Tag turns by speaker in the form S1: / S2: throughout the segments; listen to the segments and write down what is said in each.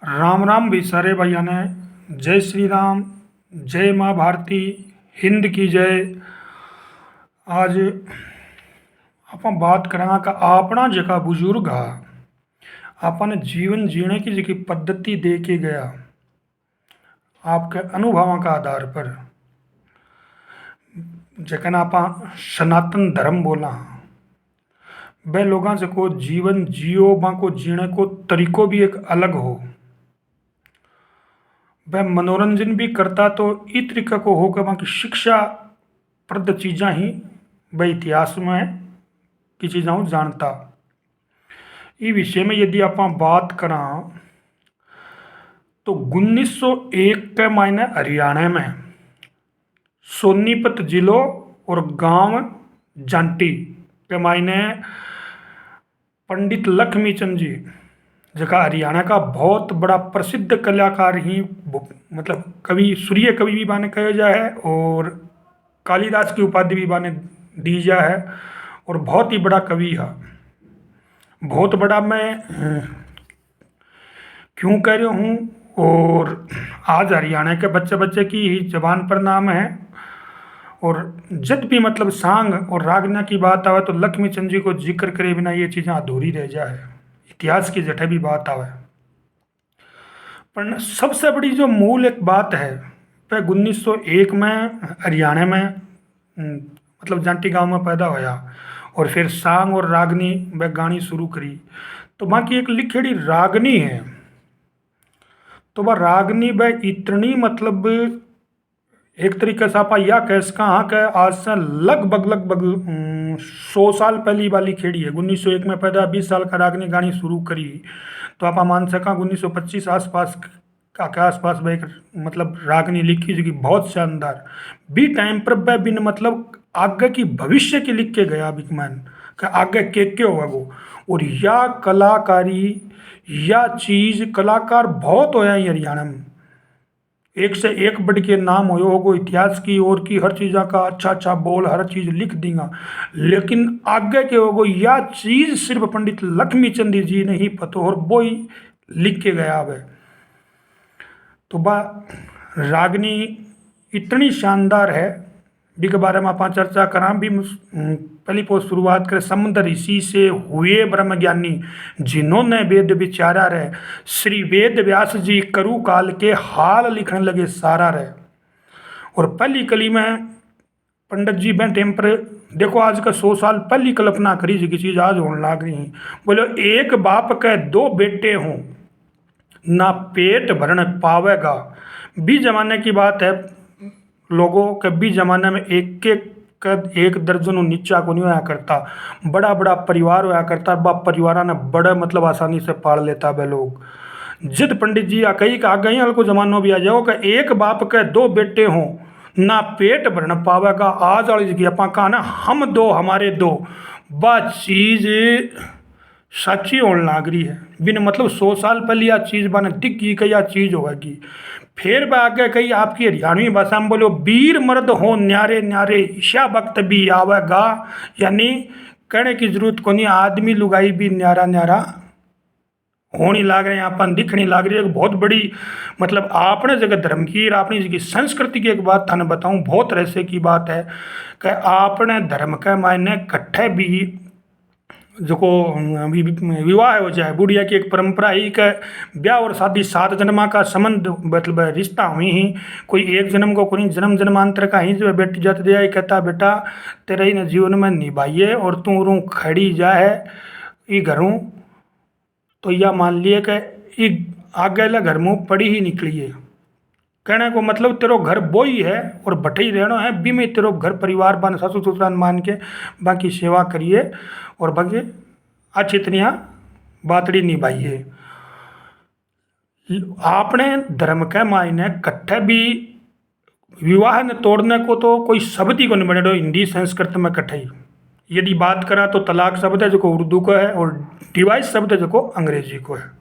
S1: राम राम भी सारे भाइयों ने। जय श्री राम। जय माँ भारती। हिंद की जय। आज आप बात करेंगे कि अपना जका बुजुर्ग हा अपन जीवन जीने की जकी पद्धति दे के गया आपके अनुभवों का आधार पर जकन आप सनातन धर्म बोला वह लोगों से को जीवन जियो बा को जीने को तरीको भी एक अलग हो। वह मनोरंजन भी करता तो इस तरीके को हो कि वहाँ की शिक्षा प्रद चीज़ा ही वह इतिहास में की चीज़ों जानता। इस विषय में यदि आप बात करें तो 1901 के मायने हरियाणा में सोनीपत जिलों और गांव जांटी के मायने पंडित लक्ष्मी चंद जी जका हरियाणा का बहुत बड़ा प्रसिद्ध कलाकार ही मतलब कवि सूर्य कवि भी बाने कहा जाए है और कालिदास की उपाधि भी बाने दी जाए है और बहुत ही बड़ा कवि है। बहुत बड़ा मैं क्यों कह रहा हूँ और आज हरियाणा के बच्चे बच्चे की ही जबान पर नाम है और जब भी मतलब सांग और रागना की बात आवे तो लक्ष्मी चंद जी को जिक्र करे बिना ये चीज़ें अधूरी रह जाए। इतिहास की जटे भी बात आवे पर सबसे बड़ी जो मूल एक बात है वह 1901 में हरियाणा में मतलब जांटी गांव में पैदा होया और फिर सांग और रागनी वह गानी शुरू करी। तो वहाँ की एक लिखेड़ी रागनी है तो वह रागनी वह इतनी मतलब एक तरीके से आप या कह सका हाँ के आज से लगभग 100 साल पहली वाली खेड़ी है। 1901 में पैदा 20 साल का रागनी गानी शुरू करी तो आप मान सका 1925 आसपास के आसपास वह एक मतलब रागनी लिखी जो कि बहुत शानदार भी टाइम पर वह बिन मतलब आगे की भविष्य की लिख के गया बिकमैन कि आगे के होगा वो। और या कलाकारी या चीज़ कलाकार बहुत होया है हरियाणा में एक से एक बढ़ के नाम हो इतिहास की और की हर चीज़ का अच्छा बोल हर चीज़ लिख देगा लेकिन आगे के होगो या चीज़ सिर्फ पंडित लक्ष्मी चंद जी ने ही पता और वो ही लिख के गया है। तो बा रागनी इतनी शानदार है के बारे में आप चर्चा करा भी पहली पोस्ट शुरुआत करें समुद्र ऋषि से हुए ब्रह्म ज्ञानी जिन्होंने वेद विचारा रहे श्री वेद व्यास जी करु काल के हाल लिखने लगे सारा रहे। और पहली कली में पंडित जी बैठे पर देखो आज का 100 साल पहली कल्पना करी जी की चीज़ आज होने लग रही है। बोलो एक बाप के 2 बेटे हों ना पेट भरने पावेगा भी जमाने की बात है। लोगों के भी जमाने में एक दर्जन नीचा को नहीं होया करता बड़ा बड़ा परिवार होया करता बाप परिवार ने बड़ा मतलब आसानी से पाल लेता वह लोग। जिद पंडित जी कही आ गई हल्को जमानो भी आ जाओ कि एक बाप के 2 बेटे हों ना पेट भरना पावेगा आज वाली जगह अपा कहा ना हम 2 हमारे 2 बा चीज़ सच्ची होने लग रही है बिन मतलब 100 साल पहले यह चीज़ बने दिख गई कि यह चीज़ होगी। फिर वह आगे कही आपकी हरियाणवी भाषा में बोलो वीर मर्द हो न्यारे न्यारे ईशा वक्त भी आवेगा यानी कहने की जरूरत को नहीं आदमी लुगाई भी न्यारा न्यारा होनी लाग रहे हैं अपन दिखनी लाग रही है। बहुत बड़ी मतलब आपने जगह धर्म की अपनी जगह संस्कृति की एक बात थाने बताऊं बहुत रहस्य की बात है कि आपने धर्म के मायने कट्ठे भी जो को विवाह हो जाए बुढ़िया की एक परंपरा ही कि ब्याह और शादी 7 जन्मा का संबंध मतलब रिश्ता हुई ही कोई एक जन्म को कोई जन्म जन्मांतर का ही जो बेटी जात दिया ही कहता बेटा तेरे ही ने जीवन में निभाइए और तू रू खड़ी जाए ये घरों तो यह मान लिए कि ये आगे ला घर मुँह पड़ी ही निकली है। कहने को मतलब तेरो घर वो ही है और भटे ही रहना है भी में तेरो घर परिवार बन सासू ससुराल मान के बाकी सेवा करिए और बाकी अच्छी तरह बातड़ी निभाइए। आपने धर्म के मायने कट्ठे भी विवाह ने तोड़ने को तो कोई शब्द ही को नहीं बने हिंदी संस्कृत में कट्ठे ही यदि बात करा तो तलाक शब्द है जो को उर्दू को है और डिवाइस शब्द है जो को अंग्रेजी को है।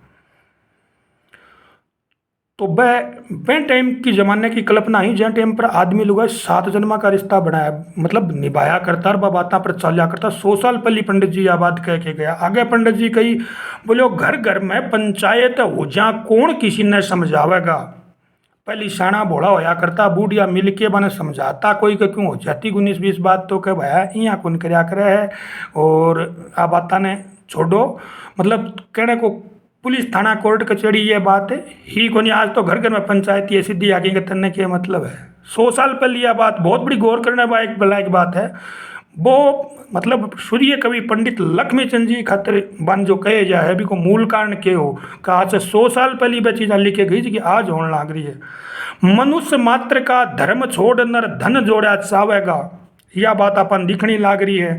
S1: तो वह टाइम की जमाने की कल्पना ही जहाँ टाइम पर आदमी लोग 7 जन्मा का रिश्ता बनाया, मतलब निभाया करता और बाता पर चला करता। 100 साल पहले पंडित जी यह बात कह के गया। आगे पंडित जी कही, बोले "वो घर घर में पंचायत हो जा, कौन किसी ने समझावेगा। पहली शाना भोला होया करता, बूढ़िया मिल के बने समझाता, कोई के क्यों हो जाती 19-20 बात तो कह भाया यहाँ कौन करया करे है। और आ बाता ने छोड़ो, मतलब कहने को पुलिस थाना कोर्ट कचहरी ये बात है ही कोनी। आज तो घर घर में पंचायत ये सीधी आगे के तन्ने के मतलब है। 100 साल पहले यह बात बहुत बड़ी गौर करने लायक बात है। वो मतलब सूर्य कवि पंडित लक्ष्मीचंद जी खातिर बन जो कहे जाए अभी को मूल कारण के हो का आज से 100 साल पहले वह चीज़ लिखे गई कि आज होने लग रही है। मनुष्य मात्र का धर्म छोड़ नर धन जोड़ा चावेगा, यह बात अपन दिखनी लाग रही है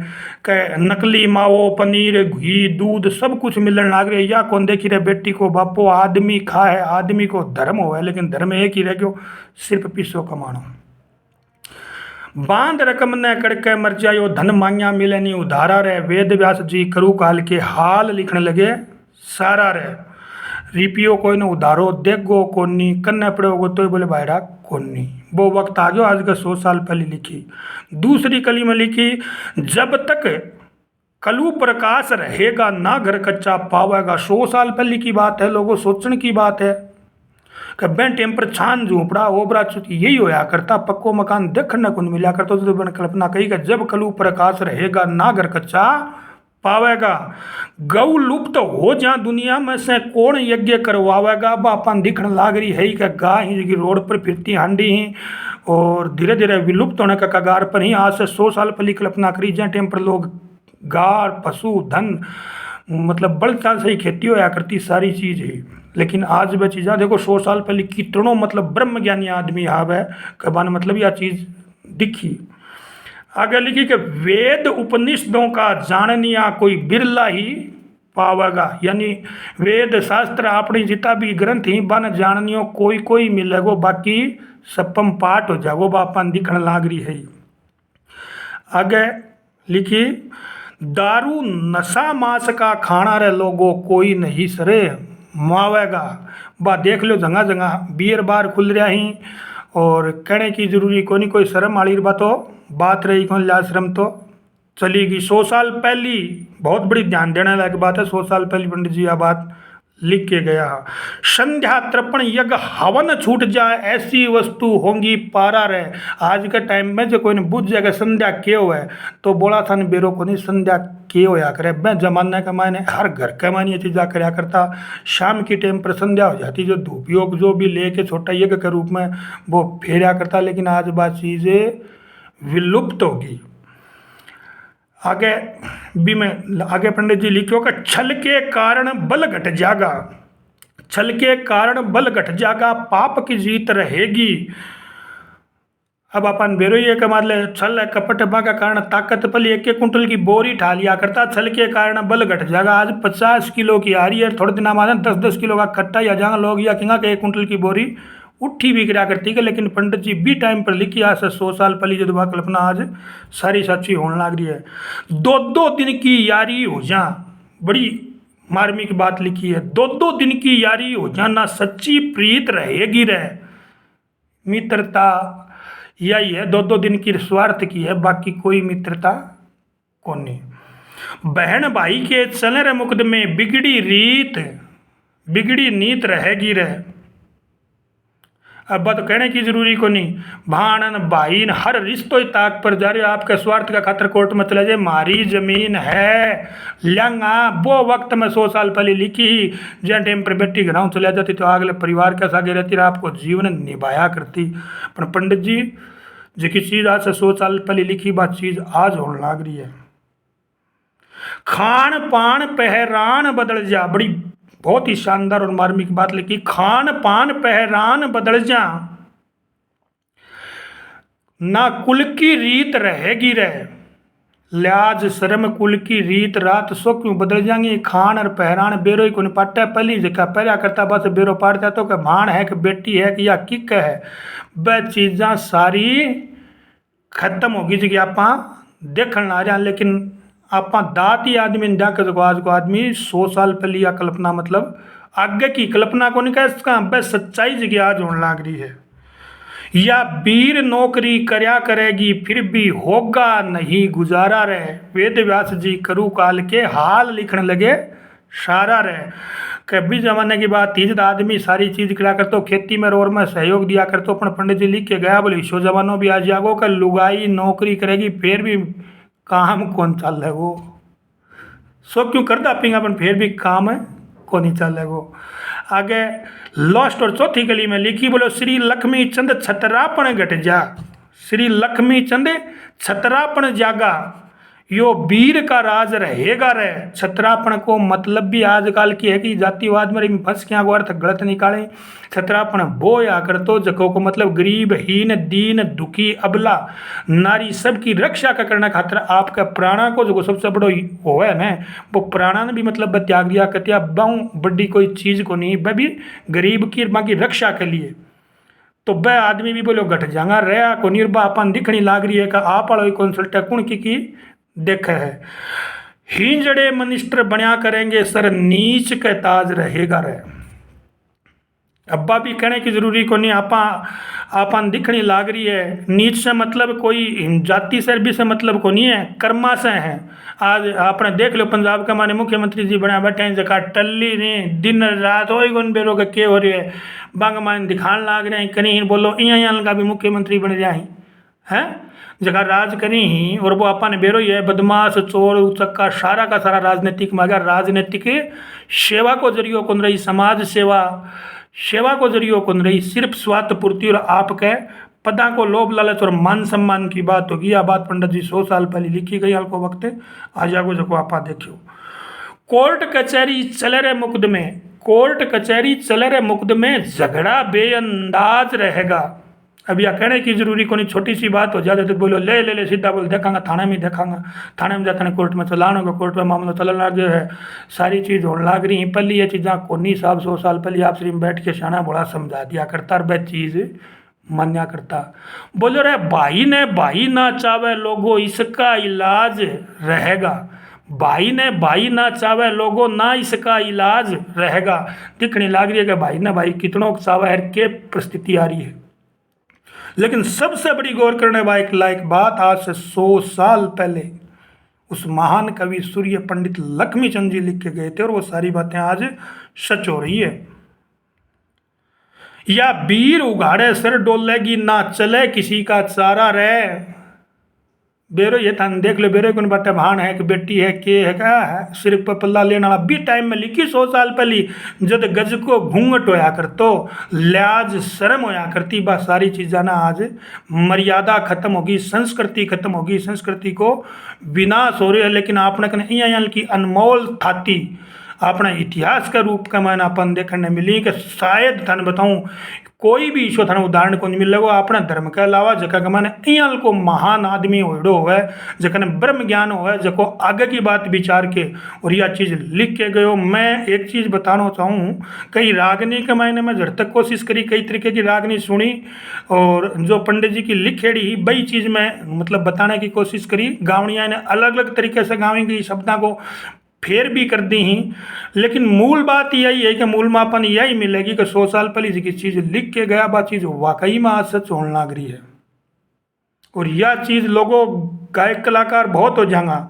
S1: कि नकली मावो पनीर घी दूध सब कुछ मिलने लाग रही है। या कौन देखी रहे बेटी को बापो आदमी खा है, आदमी को धर्म हो है, लेकिन धर्म एक ही रह गयो, सिर्फ पिसो कमानो। बांध रकम ने कड़के मर जायो, धन मांगिया मिले नहीं उधारा रहे। वेद व्यास जी करू काल के हाल लिखने लगे सारा रहे। रिपियो कोई ने उधारो देखो कोनी, कन्ने पड़ोगो तो बोले भाईरा कोनी। वो वक्त आ गयो आज का 100 साल पहले लिखी। दूसरी कली में लिखी, जब तक कलु प्रकाश रहेगा ना घर कच्चा पावेगा। 100 साल पहले की बात है, लोगों सोचने की बात है कि बें टाइम पर छान झूपड़ा ओबरा चुकी यही होया करता, पक्को मकान देखने को नहीं मिला करता। तो मैंने कल्पना कही कि जब कलु प्रकाश रहेगा ना घर कच्चा पावेगा। गौ लुप्त हो जा दुनिया में से कौन यज्ञ करवावेगा। बापन दिखने लाग रही है कि गाय ही रोड पर फिरती हांडी ही और धीरे धीरे विलुप्त होने का कगार पर ही। आज से 100 साल पहले कल्पना करी जहाँ टाइम पर लोग गार पशु धन मतलब बल चाल से ही खेती होया करती सारी चीज़ ही। लेकिन आज वह चीज़ा देखो 100 साल पहले कितनों मतलब ब्रह्म ज्ञानी आदमी आव है कबान मतलब यह चीज़ दिखी। आगे लिखी कि वेद उपनिषदों का जाननिया कोई बिरला ही पावेगा। यानी वेद शास्त्र अपनी जितना भी ग्रंथ ही बन जाननियो कोई कोई मिलेगो, बाकी सपम पाठ हो जागो बापन दिखने लाग रही है। आगे लिखी, दारू नशा मांस का खाना रे लोगो कोई नहीं सरे मावेगा। बा देख लो जगह जगह बियर बार खुल रहा ही और कहने की जरूरी कोई कोई शर्म आड़ी बात रही कौन लिया शर्म तो चली गई। 100 साल पहली बहुत बड़ी ध्यान देने लायक बात है। 100 साल पहले पंडित जी यह बात लिख के गया। संध्या तर्पण यज्ञ हवन छूट जाए ऐसी वस्तु होंगी पारा रहे। आज के टाइम में जो कोई ने बुझ जाएगा संध्या के हुआ है तो बोला था नहीं बेरो को नहीं संध्या के होया करे। मैं जमाने का मायने हर घर के मायने ये चीज़ा कराया करता। शाम की टाइम पर संध्या हो जाती जो धूपियोग जो भी लेके छोटा यज्ञ के रूप में वो फेरा करता, लेकिन आज बात चीज़ें विलुप्त होगी। आगे भी में आगे पंडित जी लिखो कि छल के कारण बल घट जागा, छल के कारण बल घट जागा पाप की जीत रहेगी। अब अपन बेरो ये कमा ले छल कपट का कारण ताकत पली 1-1 कुंटल की बोरी ठा लिया करता। छल के कारण बल घट जाएगा। आज 50 किलो की आ रही है, थोड़े दिन बाद 10-10 किलो का कट्टा या जहाँ लोग या कहेंगे कि 1 कुंटल की बोरी उठी भी करा करती है। लेकिन पंडित जी भी टाइम पर लिखी आज से 100 साल पहले जो वह कल्पना आज सारी सच्ची होने लग रही है। 2-2 दिन की यारी हो जा, बड़ी मार्मिक बात लिखी है। 2-2 दिन की यारी हो जा ना सच्ची प्रीत रहेगी रहे। मित्रता यही है, 2-2 दिन की स्वार्थ की है, बाकी कोई मित्रता कौन नहीं। बहन भाई के चले रहे मुकदमे बिगड़ी रीत बिगड़ी नीत रहेगी रहे। अब बात कहने की जरूरी को नहीं, भाणन भाईन हर रिश्तो ही ताक पर जा रहे हो। आपके स्वार्थ का खातर कोर्ट में चले जाए, मारी जमीन है लंगा वो वक्त में 100 साल पहले लिखी ही जहाँ टाइम पर बेटी घराव चले जाती तो अगले परिवार के सागे रहती रहा, आपको जीवन निभाया करती। पर पंडित जी जो कि चीज़ आज से 100 साल पहले लिखी बात चीज़ आज होने लग रही है। खान पान पहरान बदल जा, बड़ी बहुत ही शानदार और मार्मिक बात लिखी। खान पान पहरान बदल जा ना कुल की रीत रहेगी रहे। लिहाज शर्म कुल की रीत रात सो क्यों बदल जाएंगी। खान और पहरान बेरो ही को पाटा पहली जगह पहरा करता बस बेरो पाटता तो कि भाण है कि बेटी है कि या किक है, वह चीज़ा सारी खत्म होगी जी आप देखने आ रहे। लेकिन आप दात ही आदमी जाकर आज को आदमी 100 साल पहले या कल्पना मतलब आगे की कल्पना को नहीं कह इसका बस सच्चाई जगह आज होने लग रही है। या वीर नौकरी करया करेगी फिर भी होगा नहीं गुजारा रहे, वेद व्यास जी करु काल के हाल लिखने लगे सारा रहे। कभी जमाने की बात थी जब आदमी सारी चीज करा कर तो खेती में रोर में सहयोग दिया कर तो अपन पंडित जी लिख के गया बोले ईशो जमानो भी आ जागो का लुगाई नौकरी करेगी फिर भी काम कौन चल है वो सो क्यों करता पिंगा अपन फिर भी काम है को नहीं चल है वो। आगे लास्ट और चौथी गली में लिखी बोलो श्री लक्ष्मी चंद छतरापण घट जा, श्री लक्ष्मी चंद छतरापण जागा यो वीर का राज रहेगा रे। छतरापण को मतलब भी आजकल की है कि जातिवाद में फंस के अर्थ गलत निकाले। छतरापण वो या कर तो जको को मतलब गरीब हीन दीन दुखी अबला नारी सबकी रक्षा का करना खातर आपका प्राणा को जो सबसे बड़ो हो है ना वो प्राणा ने भी मतलब त्याग दिया कतिया बहु बड़ी कोई चीज को नहीं वह भी गरीब की माँ की रक्षा के लिए। तो वह आदमी भी बोलो घट जागा रहा को निर्भा अपन दिखनी लाग रही है का आप वालों कंसल्ट कुण की देखे है। हिंजड़े मिनिस्टर बनिया करेंगे सर नीच के ताज रहेगा रे। अब्बा भी कहने की जरूरी को नहीं आपन दिखनी लाग रही है। नीच से मतलब कोई जाति से भी से मतलब को नहीं है कर्मा से है। आज आपने देख लो पंजाब का माने मुख्यमंत्री जी बना बैठे हैं जगह टल्ली नहीं दिन रात हो गुन बेरो के हो रही है बांग मान दिखान लाग रहे हैं कहीं बोलो यहाँ का भी मुख्यमंत्री बन जाए हैं जगह राज करी ही और वो अपन बेरो ही है बदमाश चोर उचक्का सारा का सारा राजनीतिक में अगर राजनीतिक सेवा को जरियो कौन रही समाज सेवा को जरियो कौन रही सिर्फ स्वार्थ पूर्ति और आपके पदा को लोभ लालच और मान सम्मान की बात होगी। यह बात पंडित जी 100 साल पहले लिखी गई आपको वक्त आ जागो जको आप देखियो। कोर्ट कचहरी चले रहे मुकदमे, कोर्ट कचहरी चले रहे मुकदमे झगड़ा बेअंदाज रहेगा। अब यह कहने की जरूरी को नहीं छोटी सी बात हो ज़्यादा तो बोलो ले ले ले सीधा बोल देखांगा थाने में देखांगा थाने में जाता कोर्ट में चलाना होगा कोर्ट में मामला चलने लग गया है सारी चीज़ होने लग रही है। पहले ये चीज़ा कोनी साहब 100 साल पहले आप श्री में बैठ के शाना बड़ा समझा दिया करता और वह चीज़ मान्या करता। बोलो रे भाई ने भाई ना चावे लोगो इसका इलाज रहेगा, भाई ने भाई ना चावे लोगो ना इसका इलाज रहेगा। दिखने लग रही है कि भाई ने भाई कितनों चावे है के परिस्थिति आ रही है। लेकिन सबसे बड़ी गौर करने लायक बात आज से 100 साल पहले उस महान कवि सूर्य पंडित लक्ष्मी चंद जी लिख के गए थे और वो सारी बातें आज सच हो रही है। या वीर उगाड़े सर डोलेगी ना चले किसी का चारा रहे। बेरो ये था देख लो बेरो कौन बाटे भान है कि बेटी है के है क्या है सिर पर पल्ला लेने वाला भी टाइम में लिखी 100 साल पहले जब गज को घूंघट होया कर तो लिहाज शर्म होया करती बा सारी चीज़ा ना आज मर्यादा खत्म होगी संस्कृति खत्म होगी संस्कृति को विनाश हो रही है। लेकिन आपने कने यहाँ की अनमोल थाती अपना इतिहास का रूप का मैंने अपन देखने मिली कि शायद धन बताऊँ कोई भी ईश्वर थाना उदाहरण को नहीं मिल रहा अपना धर्म के अलावा जगह का मैंने यहाँ को महान आदमी ओढ़ो हुआ है जखन ब्रह्म ज्ञान हुआ है जको आगे की बात विचार के और यह चीज़ लिख के गयो। मैं एक चीज़ बताना चाहूँ कई रागनी के मैंने मैं जड़ तक कोशिश करी कई तरीके की रागनी सुनी और जो पंडित जी की लिखेड़ी वही चीज़ मैं मतलब बताने की कोशिश करी। गावड़ियाँ ने अलग अलग तरीके से गावी गई शब्दों को फेर भी कर दी ही। लेकिन मूल बात यही है कि मूल मापन यही मिलेगी कि 100 साल पहले की चीज़ लिख के गया बात चीज़ वाकई में आज सच होने लग रही है और यह चीज़ लोगों गायक कलाकार बहुत हो जाएगा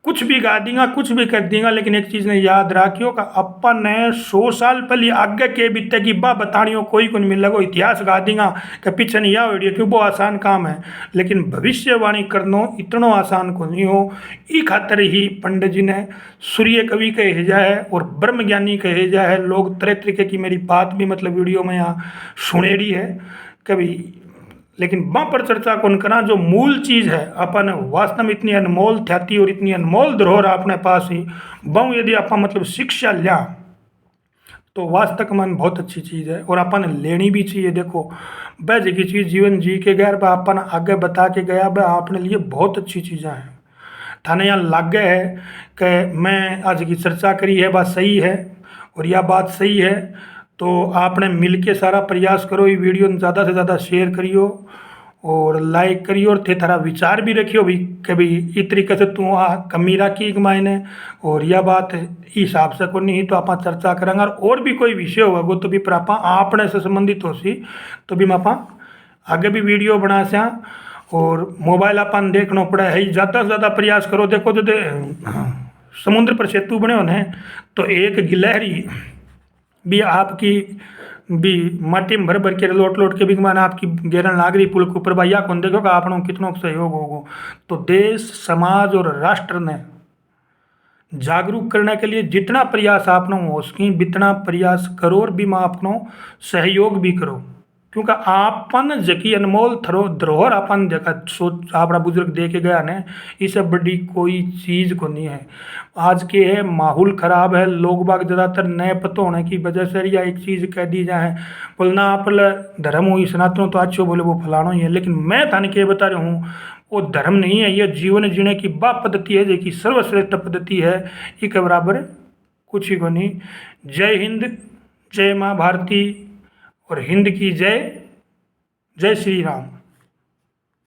S1: कुछ भी गा देंगे कुछ भी कर देंगे। लेकिन एक चीज़ ने याद रखियो कि अपन ने 100 साल पहले आगे के बीते की बा बतानियो कोई को नहीं मिल लगो इतिहास गा देंगे कि पीछे नहीं आओ क्यों वो आसान काम है। लेकिन भविष्यवाणी करना इतना आसान को नहीं हो ई खातर ही पंडित जी ने सूर्य कवि कहे जाए और ब्रह्म ज्ञानी कहे जाए। लोग तरह तरीके की मेरी बात भी मतलब वीडियो में यहाँ सुनेरी है कभी लेकिन वहाँ पर चर्चा कौन करा जो मूल चीज़ है अपन वास्तव में इतनी अनमोल ख्याति और इतनी अनमोल धरोहर अपने पास ही बहु यदि आप मतलब शिक्षा लिया तो वास्तव में बहुत अच्छी चीज़ है और अपन लेनी भी चाहिए। देखो वह जी की चीज़ जीवन जी के गया वह अपन आगे बता के गया वह अपने लिए बहुत अच्छी चीज़ें हैं। थाने यहाँ लग गए है कि मैं आज की चर्चा करी है बात सही है और यह बात सही है तो आपने मिल के सारा प्रयास करो ये वीडियो ज़्यादा से ज़्यादा शेयर करियो और लाइक करियो और थे थारा विचार भी रखियो भी कि भाई इस तरीके से तू आ कमी राखी मायने और यह बात इस हिसाब से को नहीं तो आप चर्चा करेंगे और भी कोई विषय होगा वो तो भी पर आप आपने से संबंधित हो सी तो भी आप आगे भी वीडियो बना सया और मोबाइल अपन देखना पड़ा है ज़्यादा से ज़्यादा प्रयास करो देखो तो समुद्र पर सेतु बने होने तो एक गिलहरी भी आपकी भी माटी में भर भर के लोट लोट के भी माना आपकी घेरन लाग रही पुल के ऊपर भैया कौन देखो कि आपनों कितनों सहयोग होगो। तो देश समाज और राष्ट्र ने जागरूक करने के लिए जितना प्रयास आपनो हो सकें जितना प्रयास करो और भी माँ अपनो सहयोग भी करो क्योंकि आपन जकी अनमोल धरोहर अपन जगह सोच अपना बुजुर्ग दे के गया ने इससे बड़ी कोई चीज़ को नहीं है। आज के है माहौल ख़राब है लोग बाग ज़्यादातर नए पता होने की वजह से या एक चीज़ कह दी जाए बोलना आप धर्म हुई सनातन तो अच्छो बोले वो फलाना ही है लेकिन मैं थाने के बता रहा हूँ वो धर्म नहीं है ये जीवन जीने की वह पद्धति है जो कि सर्वश्रेष्ठ पद्धति है इसके बराबर कुछ ही को नहीं। जय हिंद जय माँ भारती और हिंद की जय जय श्री राम।